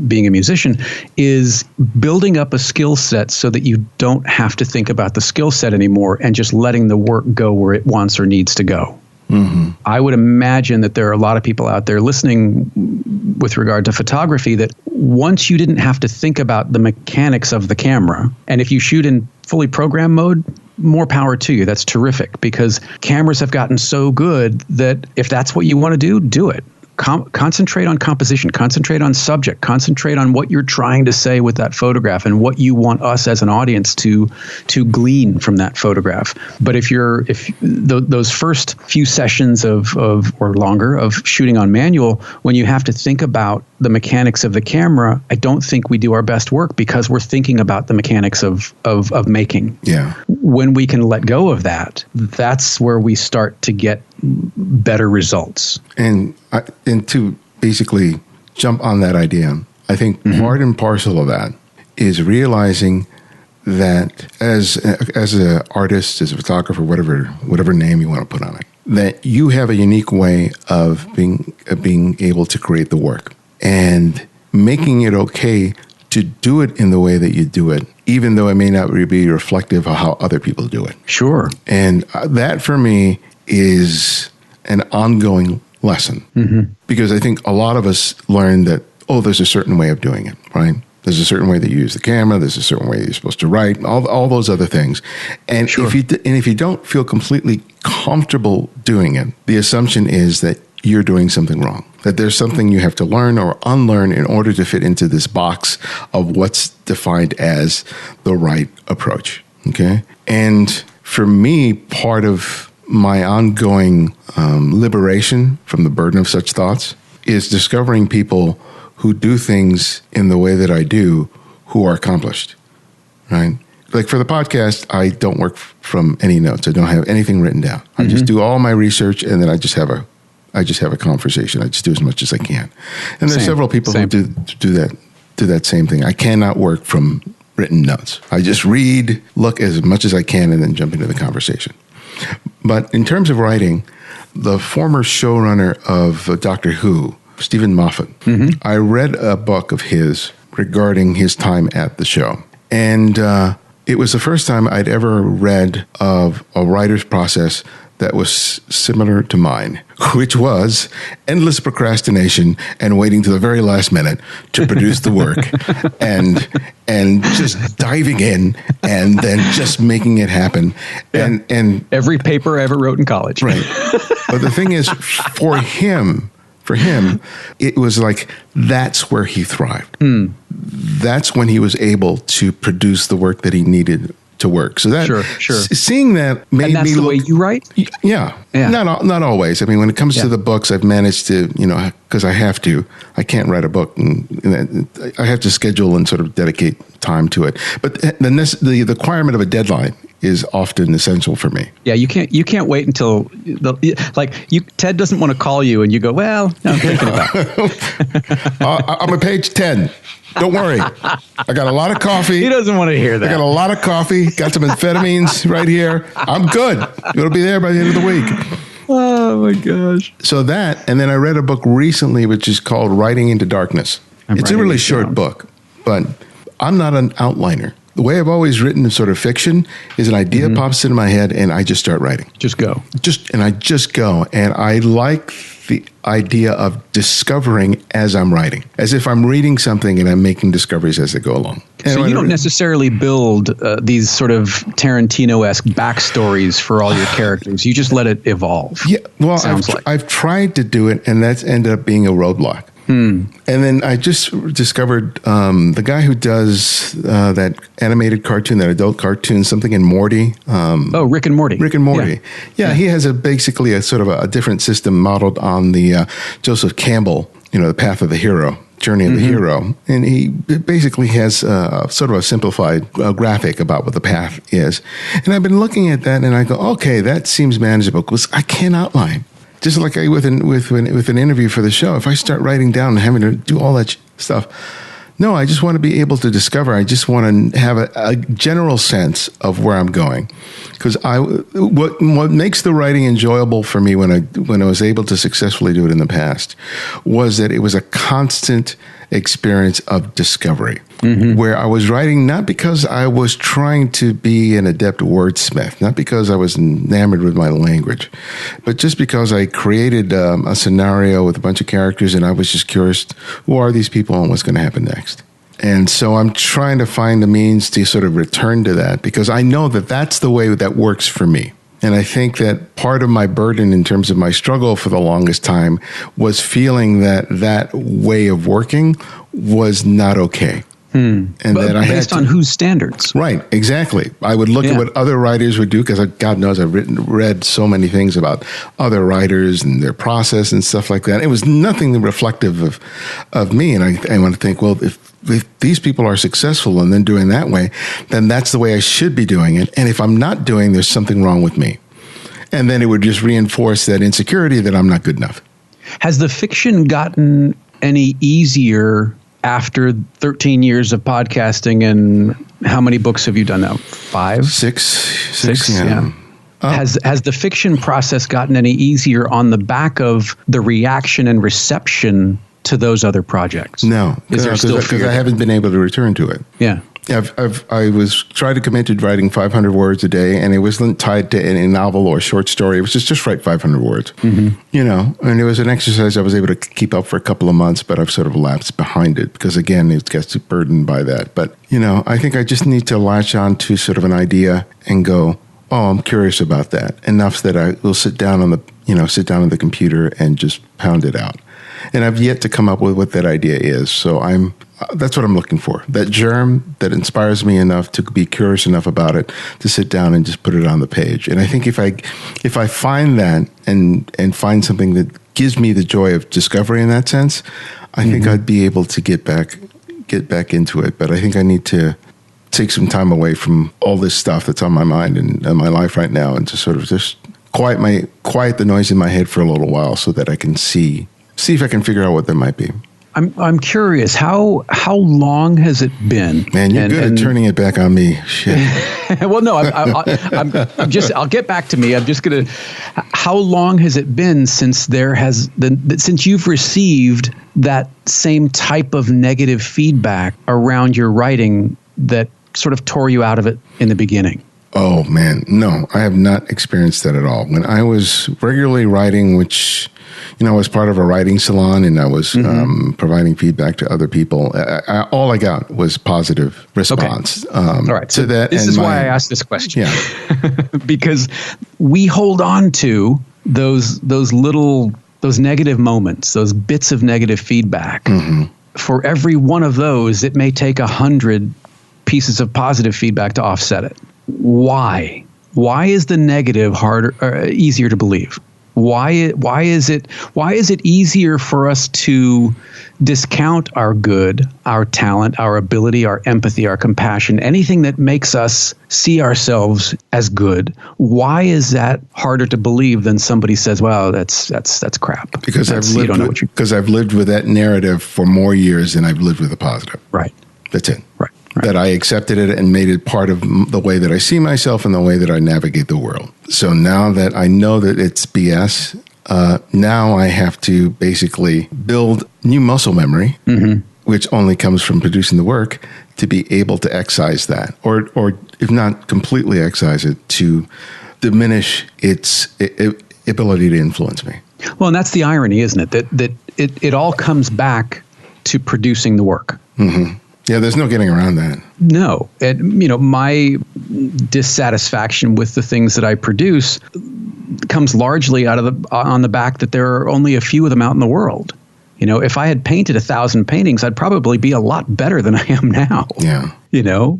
being a musician, is building up a skill set so that you don't have to think about the skill set anymore, and just letting the work go where it wants or needs to go. Mm-hmm. I would imagine that there are a lot of people out there listening with regard to photography that once you didn't have to think about the mechanics of the camera, and if you shoot in fully program mode, more power to you. That's terrific, because cameras have gotten so good that if that's what you want to do, do it. Concentrate on composition, concentrate on subject, concentrate on what you're trying to say with that photograph and what you want us as an audience to glean from that photograph. But if those first few sessions or longer of shooting on manual, when you have to think about the mechanics of the camera, I don't think we do our best work, because we're thinking about the mechanics of making. Yeah. When we can let go of that, that's where we start to get better results. And to basically jump on that idea, I think part and parcel of that is realizing that as an artist, as a photographer, whatever name you want to put on it, that you have a unique way of being able to create the work and making it okay to do it in the way that you do it, even though it may not be reflective of how other people do it. Sure. And that for me is an ongoing lesson, because I think a lot of us learn that, there's a certain way of doing it, right? There's a certain way that you use the camera. There's a certain way you're supposed to write. All those other things, and sure. if you don't feel completely comfortable doing it, the assumption is that you're doing something wrong. That there's something you have to learn or unlearn in order to fit into this box of what's defined as the right approach. Okay, and for me, part of my ongoing liberation from the burden of such thoughts is discovering people who do things in the way that I do, who are accomplished, right? Like for the podcast, I don't work from any notes. I don't have anything written down. I just do all my research, and then I just have a conversation. I just do as much as I can. And there's several people who do that same thing. I cannot work from written notes. I just read, look as much as I can, and then jump into the conversation. But in terms of writing, the former showrunner of Doctor Who, Stephen Moffat, I read a book of his regarding his time at the show. And it was the first time I'd ever read of a writer's process that was similar to mine, which was endless procrastination and waiting to the very last minute to produce the work and just diving in and then just making it happen. Yeah. And every paper I ever wrote in college. Right. But the thing is, for him, it was like that's where he thrived. That's when he was able to produce the work that he needed to work. So that sure. Seeing that made and that's me the way you write? Yeah. Not always. I mean, when it comes to the books, I've managed to, because I have to. I can't write a book, and I have to schedule and sort of dedicate time to it. But the requirement of a deadline is often essential for me. Yeah, you can't wait until Ted doesn't want to call you, and you go, well, no, I'm thinking about it. I'm at page 10. Don't worry. I got a lot of coffee. He doesn't want to hear that. I got a lot of coffee. Got some amphetamines right here. I'm good. It'll be there by the end of the week. Oh, my gosh. So that, and then I read a book recently, which is called Writing into Darkness. It's a really short book, but I'm not an outliner. The way I've always written sort of fiction is an idea pops into my head and I just start writing. Just go. And I just go. And I like the idea of discovering as I'm writing, as if I'm reading something and I'm making discoveries as I go along. So you don't necessarily build these sort of Tarantino-esque backstories for all your characters. You just let it evolve. Yeah, well, I've tried to do it, and that's ended up being a roadblock. And then I just discovered the guy who does that animated cartoon, that adult cartoon, something in Morty. Rick and Morty. Rick and Morty. Yeah, he has basically a sort of a different system modeled on the Joseph Campbell, the Path of the Hero, Journey of the Hero. And he basically has sort of a simplified graphic about what the path is. And I've been looking at that and I go, okay, that seems manageable because I can't outline. Just like with an interview for the show, if I start writing down and having to do all that stuff, no, I just want to be able to discover. I just want to have a general sense of where I'm going, because what makes the writing enjoyable for me when I was able to successfully do it in the past was that it was a constant experience of discovery, where I was writing not because I was trying to be an adept wordsmith, not because I was enamored with my language, but just because I created a scenario with a bunch of characters and I was just curious, who are these people and what's going to happen next? And so I'm trying to find the means to sort of return to that, because I know that that's the way that works for me. And I think that part of my burden in terms of my struggle for the longest time was feeling that way of working was not okay. And that I based on whose standards? Right, exactly. I would look at what other writers would do, because God knows I've read so many things about other writers and their process and stuff like that. It was nothing reflective of me. And I want to think, well, if these people are successful and then doing that way, then that's the way I should be doing it. And if I'm not doing, there's something wrong with me. And then it would just reinforce that insecurity that I'm not good enough. Has the fiction gotten any easier after 13 years of podcasting, and how many books have you done now? 5? Six. Yeah. Has the fiction process gotten any easier on the back of the reaction and reception to those other projects? No, Is there still fear? Because I haven't been able to return to it. Yeah. I was trying to commit to writing 500 words a day, and it wasn't tied to any novel or short story. It was just write 500 words, and it was an exercise I was able to keep up for a couple of months, but I've sort of lapsed behind it because, again, it gets burdened by that. But, I think I just need to latch on to sort of an idea and go, oh, I'm curious about that enough that I will sit down on the computer and just pound it out. And I've yet to come up with what that idea is. So that's what I'm looking for. That germ that inspires me enough to be curious enough about it to sit down and just put it on the page. And I think if I find that and find something that gives me the joy of discovery in that sense, I think I'd be able to get back into it. But I think I need to take some time away from all this stuff that's on my mind and my life right now, and to sort of just quiet the noise in my head for a little while so that I can see if I can figure out what that might be. I'm curious, how long has it been? Man, you're good at turning it back on me. Shit. Well, no, I'll get back to me. I'm just going to, how long has it been since since you've received that same type of negative feedback around your writing that sort of tore you out of it in the beginning? Oh, man. No, I have not experienced that at all. When I was regularly writing, which, I was part of a writing salon, and I was providing feedback to other people, all I got was positive response. Okay. All right. To that. This is why I asked this question. Yeah. Because we hold on to those negative moments, those bits of negative feedback. Mm-hmm. For every one of those, it may take 100 pieces of positive feedback to offset it. Why? Why is the negative easier to believe? Why is it easier for us to discount our good, our talent, our ability, our empathy, our compassion, anything that makes us see ourselves as good? Why is that harder to believe than somebody says, "Well, that's crap"? Because I've lived with that narrative for more years than I've lived with a positive. Right. That's it. Right. That I accepted it and made it part of the way that I see myself and the way that I navigate the world. So now that I know that it's BS, now I have to basically build new muscle memory, which only comes from producing the work, to be able to excise that, or if not completely excise it, to diminish its ability to influence me. Well, and that's the irony, isn't it? That it all comes back to producing the work. Mm-hmm. Yeah, there's no getting around that. No. My dissatisfaction with the things that I produce comes largely on the back that there are only a few of them out in the world. If I had painted 1,000 paintings, I'd probably be a lot better than I am now. Yeah.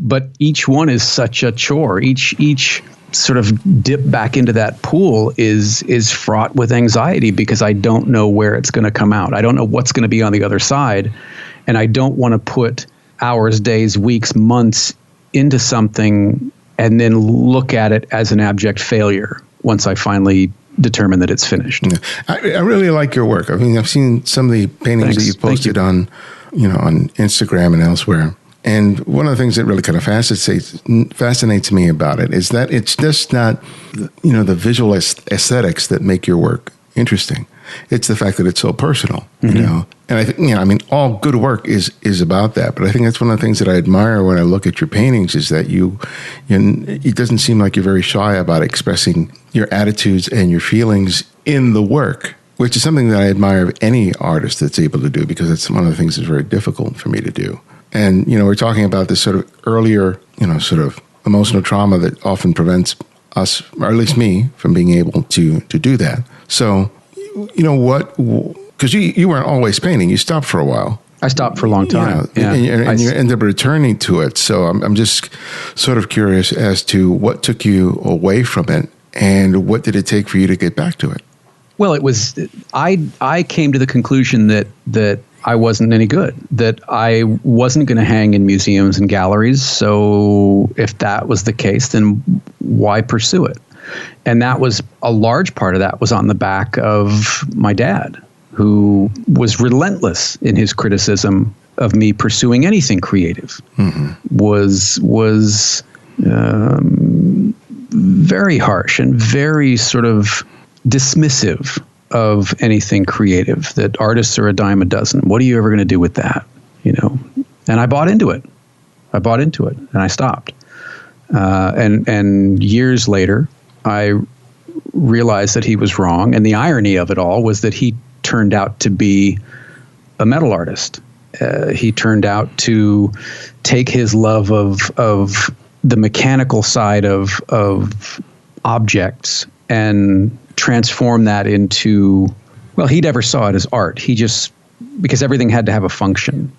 But each one is such a chore. Each sort of dip back into that pool is fraught with anxiety because I don't know where it's going to come out. I don't know what's going to be on the other side, and I don't want to put hours, days, weeks, months into something and then look at it as an abject failure once I finally determine that it's finished. Yeah. I really like your work. I mean, I've seen some of the paintings that you posted on Instagram and elsewhere. And one of the things that really kind of fascinates me about it is that it's just not, the visual aesthetics that make your work interesting. It's the fact that it's so personal, And I think, all good work is about that. But I think that's one of the things that I admire when I look at your paintings is that it doesn't seem like you're very shy about expressing your attitudes and your feelings in the work, which is something that I admire of any artist that's able to do, because it's one of the things that's very difficult for me to do. And, we're talking about this sort of earlier, sort of emotional trauma that often prevents us, or at least me, from being able to do that. So, because you weren't always painting. You stopped for a while. I stopped for a long time. Yeah. And you ended up returning to it. So I'm just sort of curious as to what took you away from it and what did it take for you to get back to it? Well, it was, I came to the conclusion that I wasn't any good, that I wasn't going to hang in museums and galleries. So if that was the case, then why pursue it? And that was a large part of that was on the back of my dad, who was relentless in his criticism of me pursuing anything creative was very harsh and very sort of dismissive of anything creative, that artists are a dime a dozen. What are you ever going to do with that? And I bought into it. And I stopped. And years later, I realized that he was wrong. And the irony of it all was that he turned out to be a metal artist. He turned out to take his love of the mechanical side of objects and transform that into, well, he never saw it as art. He just, because everything had to have a function.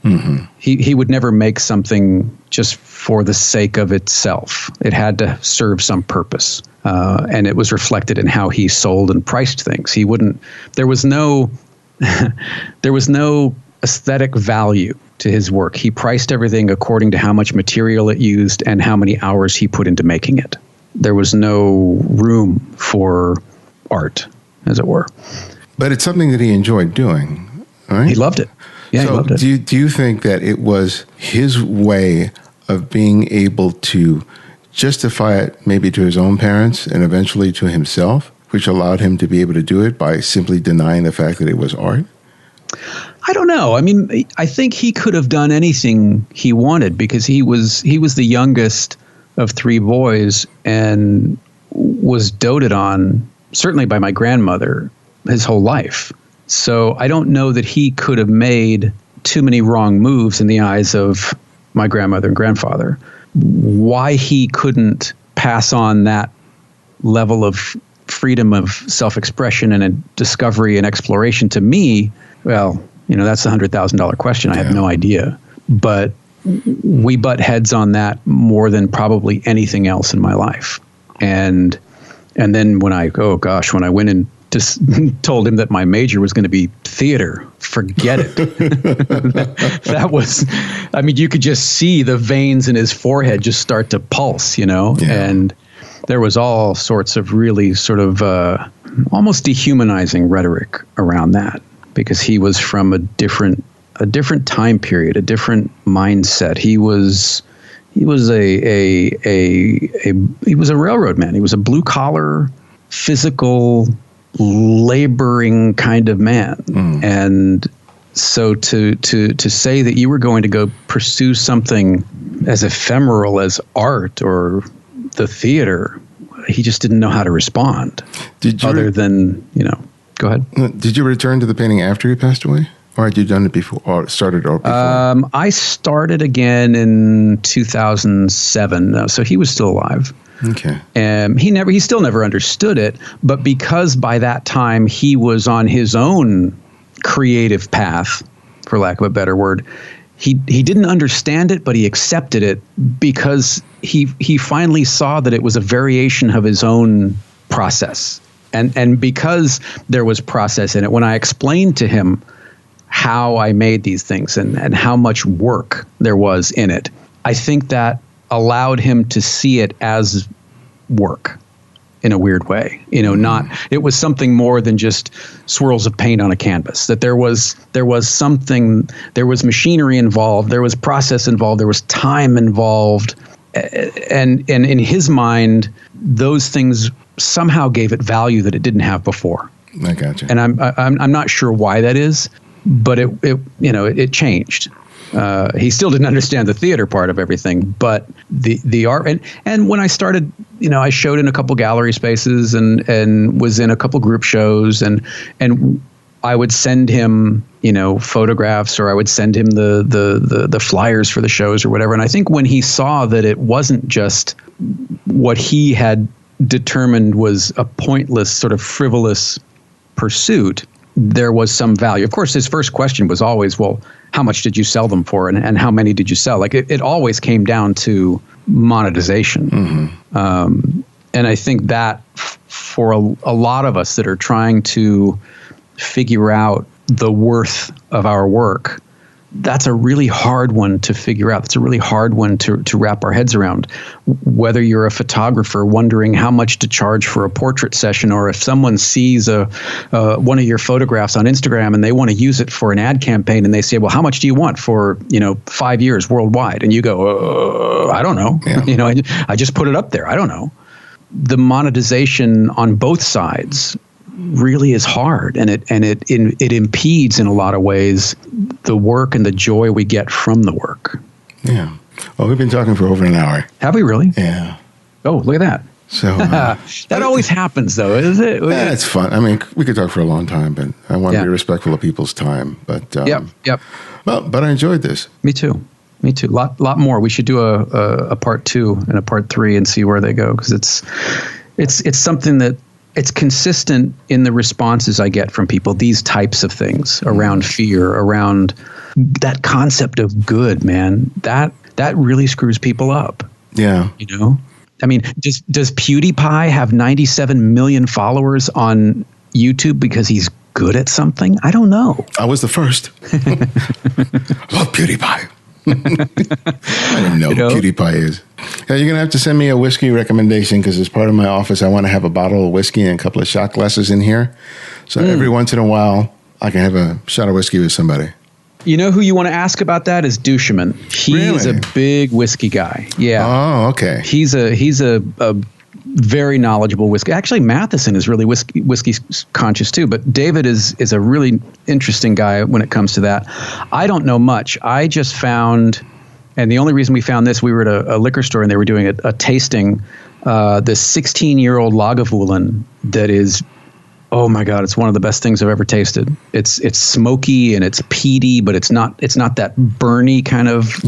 He would never make something just for the sake of itself. It had to serve some purpose. And it was reflected in how he sold and priced things. He wouldn't, there was no aesthetic value to his work. He priced everything according to how much material it used and how many hours he put into making it. There was no room for art, as it were. But it's something that he enjoyed doing, right? He loved it. Yeah, so he loved it. Do you think that it was his way of being able to justify it maybe to his own parents and eventually to himself, which allowed him to be able to do it by simply denying the fact that it was art? I don't know. I mean, I think he could have done anything he wanted because he was the youngest of three boys and was doted on, certainly by my grandmother, his whole life. So I don't know that he could have made too many wrong moves in the eyes of my grandmother and grandfather. Why he couldn't pass on that level of freedom of self-expression and a discovery and exploration to me, well, that's the $100,000 question. I have no idea. But we butt heads on that more than probably anything else in my life. And then when I went and just told him that my major was going to be theater, forget it. that was, I mean, you could just see the veins in his forehead just start to pulse, and there was all sorts of really sort of almost dehumanizing rhetoric around that, because he was from a different time period, a different mindset. He was a railroad man. He was a blue collar, physical, laboring kind of man. And so to say that you were going to go pursue something as ephemeral as art or the theater, he just didn't know how to respond. Other than, go ahead. Did you return to the painting after he passed away? Or had you done it before, or started or before? I started again in 2007. So he was still alive. Okay. He still never understood it, but because by that time he was on his own creative path, for lack of a better word, he didn't understand it, but he accepted it because he finally saw that it was a variation of his own process. And because there was process in it, when I explained to him how I made these things and how much work there was in it, I think that allowed him to see it as work in a weird way. It was something more than just swirls of paint on a canvas, that there was something, there was machinery involved, there was process involved, there was time involved. And in his mind, those things somehow gave it value that it didn't have before. I gotcha. And I'm not sure why that is, but it changed. He still didn't understand the theater part of everything, but the art. And when I started, I showed in a couple gallery spaces and was in a couple group shows, and I would send him, photographs, or I would send him the flyers for the shows or whatever. And I think when he saw that it wasn't just what he had determined was a pointless, sort of frivolous pursuit, there was some value. Of course, his first question was always, well, how much did you sell them for, and how many did you sell? Like it always came down to monetization. And I think that for a lot of us that are trying to figure out the worth of our work, that's a really hard one to figure out. It's a really hard one to wrap our heads around. Whether you're a photographer wondering how much to charge for a portrait session, or if someone sees one of your photographs on Instagram and they want to use it for an ad campaign, and they say, well, how much do you want for 5 years worldwide? And you go, I don't know. Yeah. I just put it up there. I don't know. The monetization on both sides really is hard, and it impedes in a lot of ways the work and the joy we get from the work. Yeah. Well, we've been talking for over an hour. Have we really? Yeah. Oh, look at that. So that always happens, though, is it? Yeah, it's fun. I mean, we could talk for a long time, but I want to be respectful of people's time. But yep. Well, but I enjoyed this. Me too. Lot more. We should do a part 2 and a part 3 and see where they go, because it's something that. It's consistent in the responses I get from people, these types of things around fear, around that concept of good, man. That really screws people up. Yeah. I mean, does PewDiePie have 97 million followers on YouTube because he's good at something? I don't know. I was the first. Love PewDiePie. I don't know who PewDiePie is. Yeah, you're going to have to send me a whiskey recommendation, because as part of my office, I want to have a bottle of whiskey and a couple of shot glasses in here. So every once in a while, I can have a shot of whiskey with somebody. You know who you want to ask about that is Duchemin. He's a big whiskey guy. Yeah. Oh, okay. He's a very knowledgeable whiskey. Actually, Matheson is really whiskey conscious too, but David is a really interesting guy when it comes to that. I don't know much. I just found, and the only reason we found this, we were at a liquor store and they were doing a tasting, the 16-year-old Lagavulin that is, oh my God, it's one of the best things I've ever tasted. It's smoky and it's peaty, but it's not that burny kind of,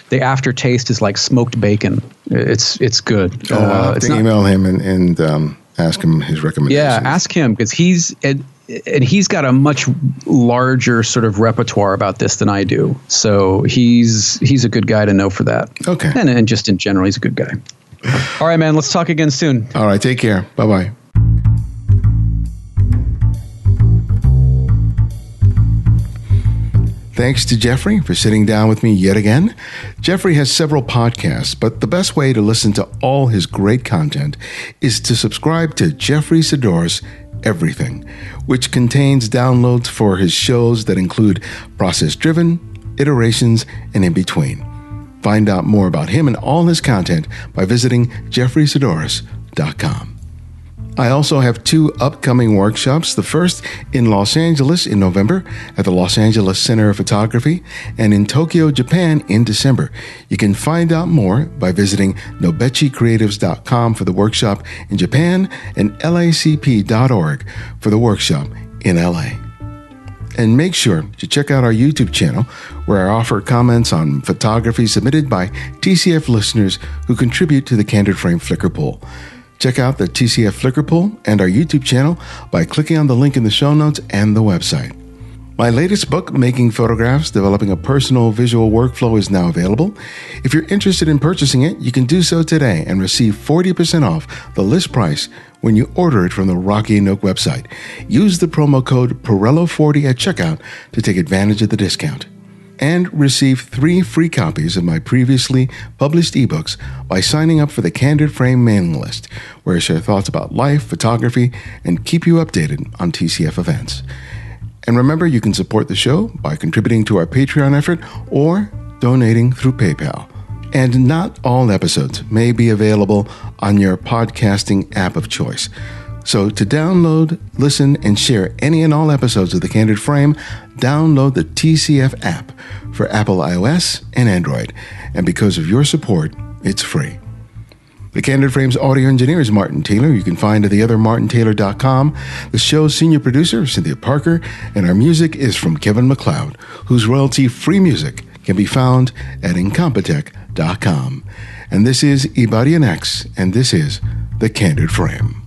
the aftertaste is like smoked bacon. It's good. I'll have to email him and ask him his recommendations. Yeah, ask him, because he's got a much larger sort of repertoire about this than I do. So he's a good guy to know for that. Okay. And just in general, he's a good guy. All right, man, let's talk again soon. All right, take care. Bye-bye. Thanks to Jeffrey for sitting down with me yet again. Jeffrey has several podcasts, but the best way to listen to all his great content is to subscribe to Jeffery Saddoris Everything, which contains downloads for his shows that include Process Driven, Iterations, and In Between. Find out more about him and all his content by visiting jeffreysaddoris.com. I also have 2 upcoming workshops, the first in Los Angeles in November at the Los Angeles Center of Photography, and in Tokyo, Japan in December. You can find out more by visiting nobechicreatives.com for the workshop in Japan and lacp.org for the workshop in LA. And make sure to check out our YouTube channel, where I offer comments on photography submitted by TCF listeners who contribute to the Candid Frame Flickr pool. Check out the TCF Flickr pool and our YouTube channel by clicking on the link in the show notes and the website. My latest book, Making Photographs, Developing a Personal Visual Workflow, is now available. If you're interested in purchasing it, you can do so today and receive 40% off the list price when you order it from the Rocky Nook website. Use the promo code Pirello40 at checkout to take advantage of the discount. And receive 3 free copies of my previously published ebooks by signing up for the Candid Frame mailing list, where I share thoughts about life, photography, and keep you updated on TCF events. And remember, you can support the show by contributing to our Patreon effort or donating through PayPal. And not all episodes may be available on your podcasting app of choice. So to download, listen, and share any and all episodes of The Candid Frame, download the TCF app for Apple iOS and Android. And because of your support, it's free. The Candid Frame's audio engineer is Martin Taylor. You can find at theothermartintaylor.com. The show's senior producer, Cynthia Parker, and our music is from Kevin MacLeod, whose royalty-free music can be found at incompetech.com. And this is Ibadian X, and this is The Candid Frame.